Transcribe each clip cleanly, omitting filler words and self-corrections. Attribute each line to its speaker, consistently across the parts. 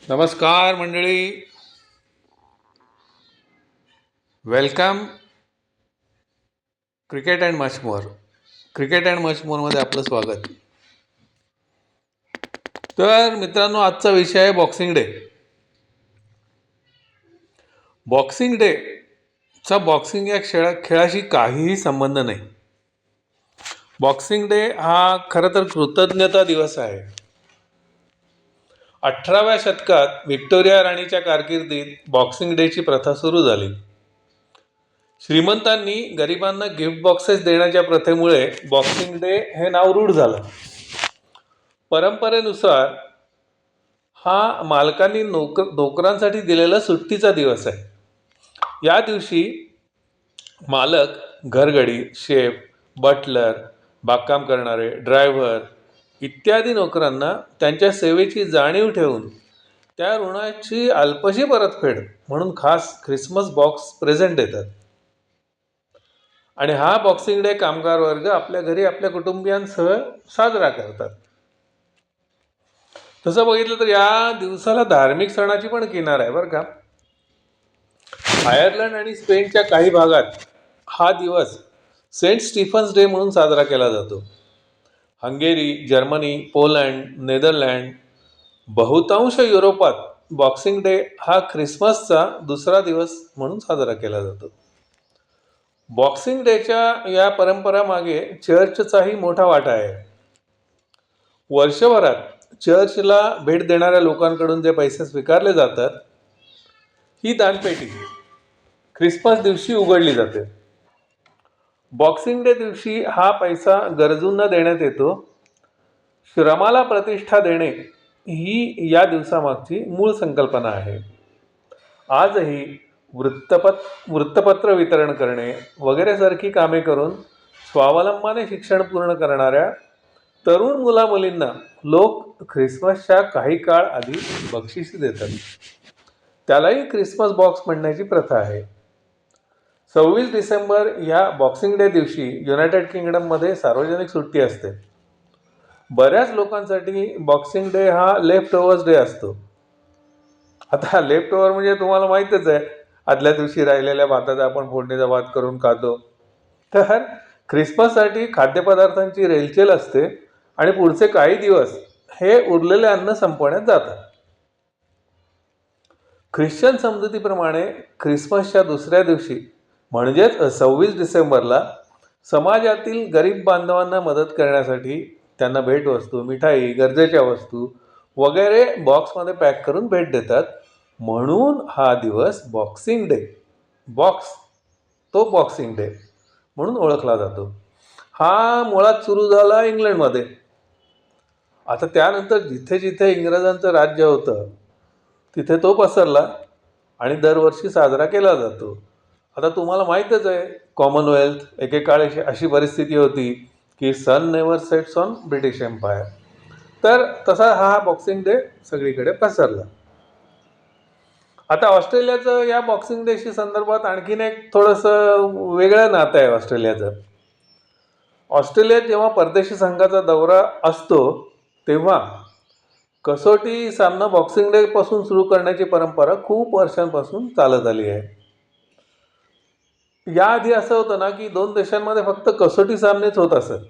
Speaker 1: नमस्कार मंडळी, welcome cricket and much more. Cricket and much मोरमध्ये आपलं स्वागत. तर मित्रांनो, आजचा विषय आहे बॉक्सिंग डे. बॉक्सिंग डेचा बॉक्सिंग या खेळाशी काहीही संबंध नाही. बॉक्सिंग डे हा खरं तर कृतज्ञता दिवस आहे. 18व्या शतकात व्हिक्टोरिया राणीच्या कारकिर्दीत बॉक्सिंग डेची प्रथा सुरू झाली. श्रीमंतांनी गरिबांना गिफ्ट बॉक्सेस देण्याच्या प्रथेमुळे बॉक्सिंग डे हे नाव रूढ झालं. परंपरेनुसार हा मालकांनी नोकरांसाठी दिलेला सुट्टीचा दिवस आहे. या दिवशी मालक घरगडी, शेफ, बटलर, बागकाम करणारे, ड्रायव्हर इत्यादी नोकरांना त्यांच्या सेवेची जाणीव ठेवून त्या ऋणाची अल्पशी परतफेड म्हणून खास ख्रिसमस बॉक्स प्रेझेंट देतात. आणि हा बॉक्सिंग डे कामगार वर्ग आपल्या घरी आपल्या कुटुंबियांसह साजरा करतात. तसं बघितलं तर या दिवसाला धार्मिक सणाची पण किनार आहे बरं का. आयर्लंड आणि स्पेनच्या काही भागात हा दिवस सेंट स्टीफन्स डे म्हणून साजरा केला जातो. हंगेरी, जर्मनी, पोलंड, नेदरलँड, बहुतांश युरोपात बॉक्सिंग डे हा ख्रिसमसचा दुसरा दिवस म्हणून साजरा केला जातो. बॉक्सिंग डेच्या या परंपरामागे चर्चचाही मोठा वाटा आहे. वर्षभरात चर्चला भेट देणाऱ्या लोकांकडून जे पैसे स्वीकारले जातात, ही दानपेटी ख्रिसमस दिवशी उघडली जाते. बॉक्सिंग डे दिवशी हा पैसा गरजूंना देण्यात येतो. श्रमाला प्रतिष्ठा देणे ही या दिवसामागची मूळ संकल्पना आहे. आजही वृत्तपत्र वितरण करणे वगैरे सारखी कामे करून स्वावलंबाने शिक्षण पूर्ण करणाऱ्या तरुण मुलामुलींना लोक ख्रिसमसच्या काही काळ आधी बक्षिसे देतात. त्यालाही ख्रिसमस बॉक्स म्हणण्याची प्रथा आहे. 26 डिसेंबर या बॉक्सिंग डे दिवशी युनायटेड किंगडममध्ये सार्वजनिक सुट्टी असते. बऱ्याच लोकांसाठी बॉक्सिंग डे हा लेफ्ट ओव्हर्स डे असतो. आता लेफ्ट ओव्हर म्हणजे तुम्हाला माहीतच आहे, आदल्या दिवशी राहिलेल्या भाताचा आपण फोडणीचा भात करून खातो. तर ख्रिसमससाठी खाद्यपदार्थांची रेलचेल असते आणि पुढचे काही दिवस हे उरलेले अन्न संपवण्यात जातात. ख्रिश्चन समजुतीप्रमाणे ख्रिसमसच्या दुसऱ्या दिवशी म्हणजेच 26 डिसेंबरला समाजातील गरीब बांधवांना मदत करण्यासाठी त्यांना भेटवस्तू, मिठाई, गरजेच्या वस्तू वगैरे बॉक्समध्ये पॅक करून भेट देतात. म्हणून हा दिवस बॉक्सिंग डे, बॉक्सिंग डे म्हणून ओळखला जातो. हा मुळात सुरू झाला इंग्लंडमध्ये. आता त्यानंतर जिथे जिथे इंग्रजांचं राज्य होतं तिथे तो पसरला आणि दरवर्षी साजरा केला जातो. आता तुम्हाला माहीतच आहे, कॉमनवेल्थ एकेकाळी अशी परिस्थिती होती की sun never sets on British empire. तर तसा हा बॉक्सिंग डे सगळीकडे पसरला. आता ऑस्ट्रेलियाचं या बॉक्सिंग डेशी संदर्भात आणखीन एक थोडंसं वेगळं नातं आहे ऑस्ट्रेलियाचं. ऑस्ट्रेलियात जेव्हा परदेशी संघाचा दौरा असतो तेव्हा कसोटी सामना बॉक्सिंग डे पासून सुरू करण्याची परंपरा खूप वर्षांपासून चालत आली आहे. याआधी असं होतं ना की दोन देशांमध्ये फक्त कसोटी सामनेच होत असत.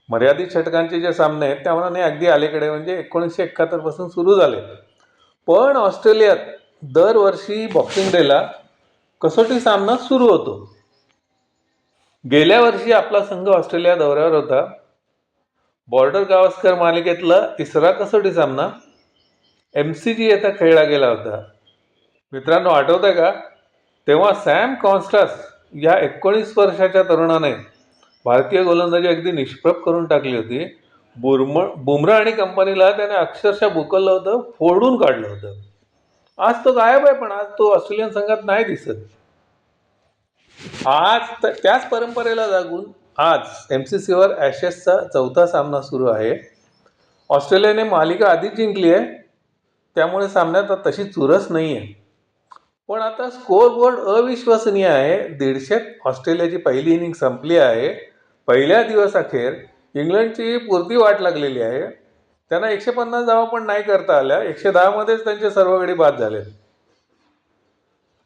Speaker 1: मर्यादित षटकांचे जे सामने आहेत त्यामुळे अगदी अलीकडे म्हणजे 1971 पासून सुरू झाले. पण ऑस्ट्रेलियात दरवर्षी बॉक्सिंग डेला कसोटी सामना सुरू होतो. गेल्या वर्षी आपला संघ ऑस्ट्रेलिया दौऱ्यावर होता. बॉर्डर गावस्कर मालिकेतला तिसरा कसोटी सामना MCG येथे खेळला गेला होता. मित्रांनो, आठवतंय का? तेव्हा सॅम कॉन्स्टास या 19 वर्षाच्या तरुणाने भारतीय गोलंदाजी अगदी निष्प्रभ करून टाकली होती. बुमरा आणि कंपनीला त्याने अक्षरशः बुकवलं होतं, फोडून काढलं होतं. आज तो गायब आहे, पण आज तो ऑस्ट्रेलियन संघात नाही दिसत. आज त्याच परंपरेला लागून आज MCCवर ॲशेसचा चौथा सामना सुरू आहे. ऑस्ट्रेलियाने मालिका आधीच जिंकली आहे, त्यामुळे सामन्यात तशी चुरस नाही आहे. पण आता स्कोअरबोर्ड अविश्वसनीय आहे. 150 ऑस्ट्रेलियाची पहिली इनिंग संपली आहे. पहिल्या दिवस अखेर इंग्लंडची पुरती वाट लागलेली आहे. त्यांना 150 धावा पण नाही करता आल्या, 110 मध्येच त्यांचे सर्व गडी बाद झाले.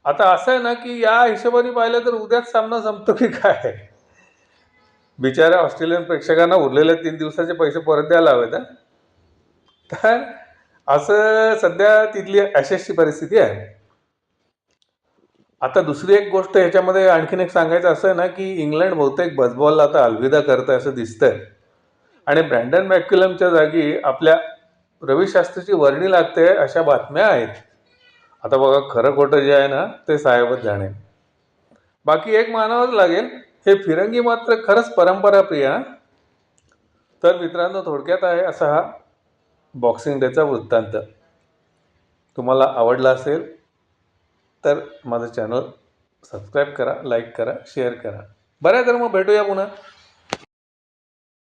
Speaker 1: आता असं आहे ना की या हिशोबाने पाहिलं तर उद्याच सामना संपतो की काय. बिचाऱ्या ऑस्ट्रेलियन प्रेक्षकांना उरलेले 3 दिवसाचे पैसे परत द्यायला हवेत. तर असं सध्या तिथली अशीच परिस्थिती आहे. आता दुसरी एक गोष्ट ह्याच्यामध्ये आणखीन एक सांगायचं असं आहे ना की इंग्लंड बहुतेक बसबॉलला आता अलविदा करत आहे असं दिसतंय, आणि ब्रँडन मॅक्युलमच्या जागी आपल्या रवी शास्त्रीची वर्णी लागते अशा बातम्या आहेत. आता बघा, खरं खोटं जे आहे ना ते साहेबच जाणे. बाकी एक मानावंच लागेल, हे फिरंगी मात्र खरंच परंपराप्रिय हा. तर मित्रांनो, थोडक्यात आहे असा हा बॉक्सिंग डेचा वृत्तांत. तुम्हाला आवडला असेल तर माझं चॅनल सबस्क्राईब करा, लाईक करा, शेअर करा. बरं आहे, तर मग भेटूया पुन्हा.